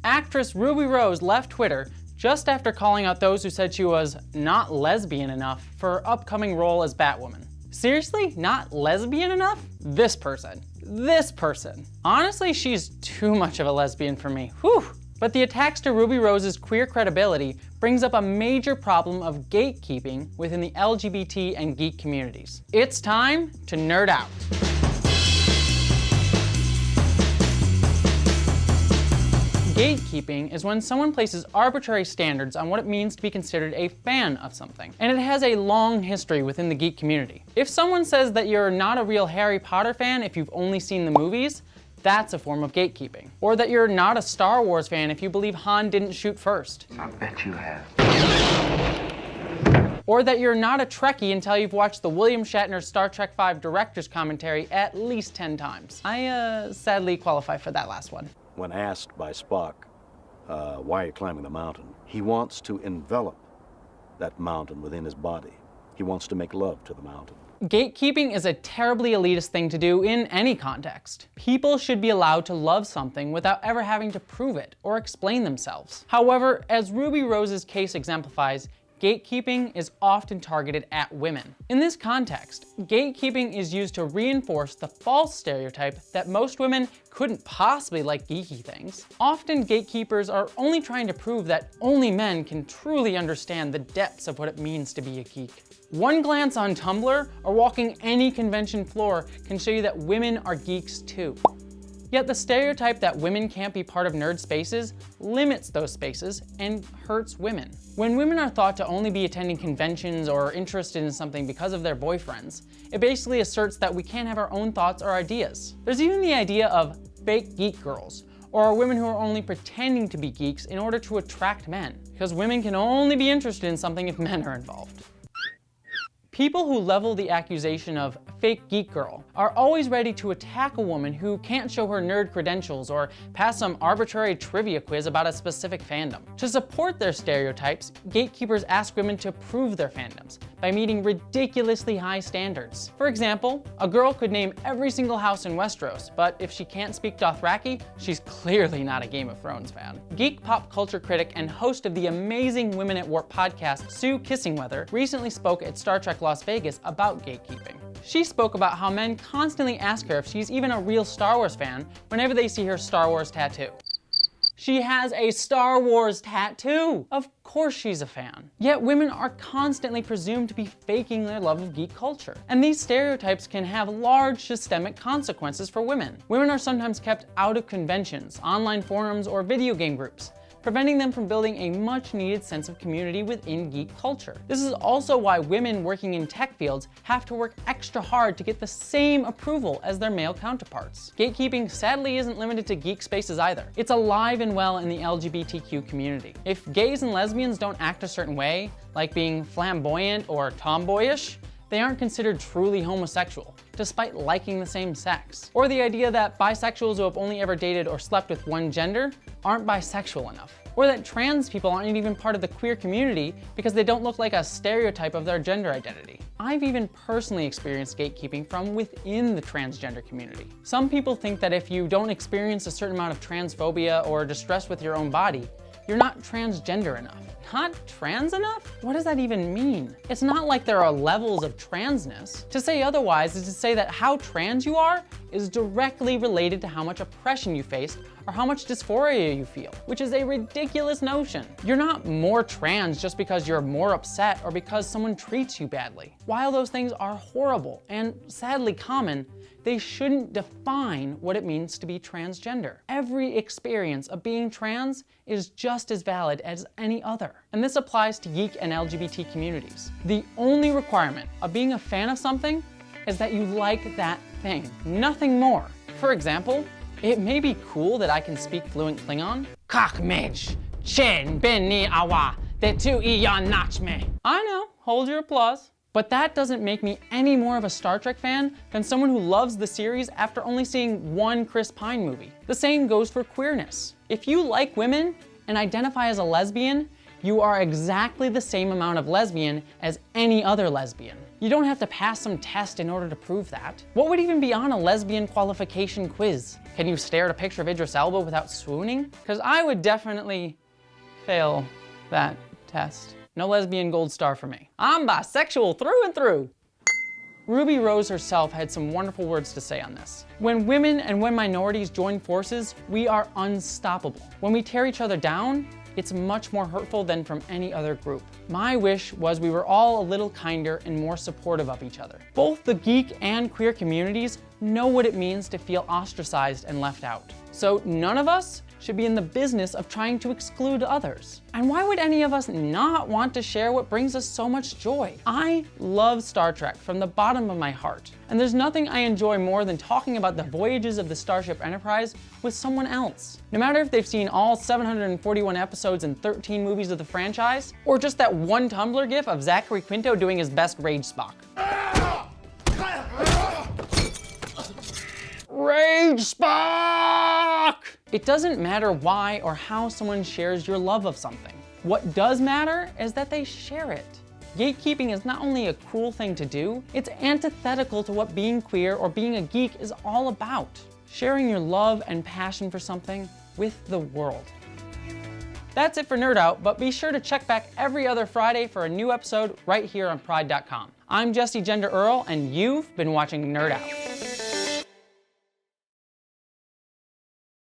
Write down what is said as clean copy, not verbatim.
Actress Ruby Rose left Twitter just after calling out those who said she was not lesbian enough for her upcoming role as Batwoman. Seriously? Not lesbian enough? This person. Honestly, she's too much of a lesbian for me. Whew. But the attacks to Ruby Rose's queer credibility brings up a major problem of gatekeeping within the LGBT and geek communities. It's time to nerd out. Gatekeeping is when someone places arbitrary standards on what it means to be considered a fan of something, and it has a long history within the geek community. If someone says that you're not a real Harry Potter fan if you've only seen the movies, that's a form of gatekeeping. Or that you're not a Star Wars fan if you believe Han didn't shoot first. I bet you have. Or that you're not a Trekkie until you've watched the William Shatner Star Trek V director's commentary at least 10 times. I sadly qualify for that last one. When asked by Spock, why are you climbing the mountain? He wants to envelop that mountain within his body. He wants to make love to the mountain. Gatekeeping is a terribly elitist thing to do in any context. People should be allowed to love something without ever having to prove it or explain themselves. However, as Ruby Rose's case exemplifies, gatekeeping is often targeted at women. In this context, gatekeeping is used to reinforce the false stereotype that most women couldn't possibly like geeky things. Often gatekeepers are only trying to prove that only men can truly understand the depths of what it means to be a geek. One glance on Tumblr or walking any convention floor can show you that women are geeks too. Yet the stereotype that women can't be part of nerd spaces limits those spaces and hurts women. When women are thought to only be attending conventions or interested in something because of their boyfriends, it basically asserts that we can't have our own thoughts or ideas. There's even the idea of fake geek girls, or women who are only pretending to be geeks in order to attract men, because women can only be interested in something if men are involved. People who level the accusation of fake geek girl are always ready to attack a woman who can't show her nerd credentials or pass some arbitrary trivia quiz about a specific fandom. To support their stereotypes, gatekeepers ask women to prove their fandoms by meeting ridiculously high standards. For example, a girl could name every single house in Westeros, but if she can't speak Dothraki, she's clearly not a Game of Thrones fan. Geek pop culture critic and host of the amazing Women at Warp podcast, Sue Kissingweather, recently spoke at Star Trek Las Vegas about gatekeeping. She spoke about how men constantly ask her if she's even a real Star Wars fan whenever they see her Star Wars tattoo. She has a Star Wars tattoo! Of course she's a fan. Yet women are constantly presumed to be faking their love of geek culture. And these stereotypes can have large systemic consequences for women. Women are sometimes kept out of conventions, online forums, or video game groups, preventing them from building a much-needed sense of community within geek culture. This is also why women working in tech fields have to work extra hard to get the same approval as their male counterparts. Gatekeeping sadly isn't limited to geek spaces either. It's alive and well in the LGBTQ community. If gays and lesbians don't act a certain way, like being flamboyant or tomboyish, they aren't considered truly homosexual, despite liking the same sex. Or the idea that bisexuals who have only ever dated or slept with one gender aren't bisexual enough. Or that trans people aren't even part of the queer community because they don't look like a stereotype of their gender identity. I've even personally experienced gatekeeping from within the transgender community. Some people think that if you don't experience a certain amount of transphobia or distress with your own body, you're not transgender enough. Not trans enough? What does that even mean? It's not like there are levels of transness. To say otherwise is to say that how trans you are is directly related to how much oppression you faced or how much dysphoria you feel, which is a ridiculous notion. You're not more trans just because you're more upset or because someone treats you badly. While those things are horrible and sadly common, they shouldn't define what it means to be transgender. Every experience of being trans is just as valid as any other. And this applies to geek and LGBT communities. The only requirement of being a fan of something is that you like that thing, nothing more. For example, it may be cool that I can speak fluent Klingon. I know, hold your applause. But that doesn't make me any more of a Star Trek fan than someone who loves the series after only seeing one Chris Pine movie. The same goes for queerness. If you like women and identify as a lesbian, you are exactly the same amount of lesbian as any other lesbian. You don't have to pass some test in order to prove that. What would even be on a lesbian qualification quiz? Can you stare at a picture of Idris Elba without swooning? Because I would definitely fail that test. No lesbian gold star for me. I'm bisexual through and through. Ruby Rose herself had some wonderful words to say on this. When women and when minorities join forces, we are unstoppable. When we tear each other down, it's much more hurtful than from any other group. My wish was we were all a little kinder and more supportive of each other. Both the geek and queer communities know what it means to feel ostracized and left out. So none of us should be in the business of trying to exclude others. And why would any of us not want to share what brings us so much joy? I love Star Trek from the bottom of my heart, and there's nothing I enjoy more than talking about the voyages of the Starship Enterprise with someone else. No matter if they've seen all 741 episodes and 13 movies of the franchise, or just that one Tumblr gif of Zachary Quinto doing his best Rage Spock. Rage Spock! It doesn't matter why or how someone shares your love of something. What does matter is that they share it. Gatekeeping is not only a cruel thing to do, it's antithetical to what being queer or being a geek is all about. Sharing your love and passion for something with the world. That's it for Nerd Out, but be sure to check back every other Friday for a new episode right here on Pride.com. I'm Jesse Gender Earl, and you've been watching Nerd Out.